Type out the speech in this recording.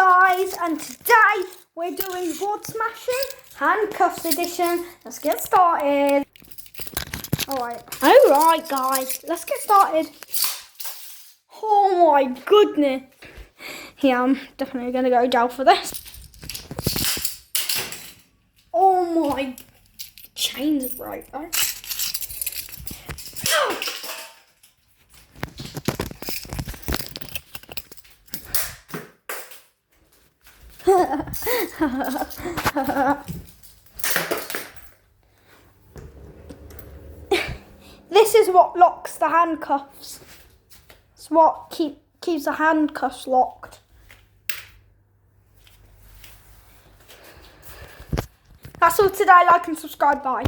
guys, and today we're doing board smashing, handcuffs edition. Let's get started. Alright guys, let's get started. Oh my goodness. Yeah, I'm definitely going to go to jail for this. Oh my, chains break though. This is what locks the handcuffs. It's what keeps the handcuffs locked. That's all today. Like and subscribe. Bye.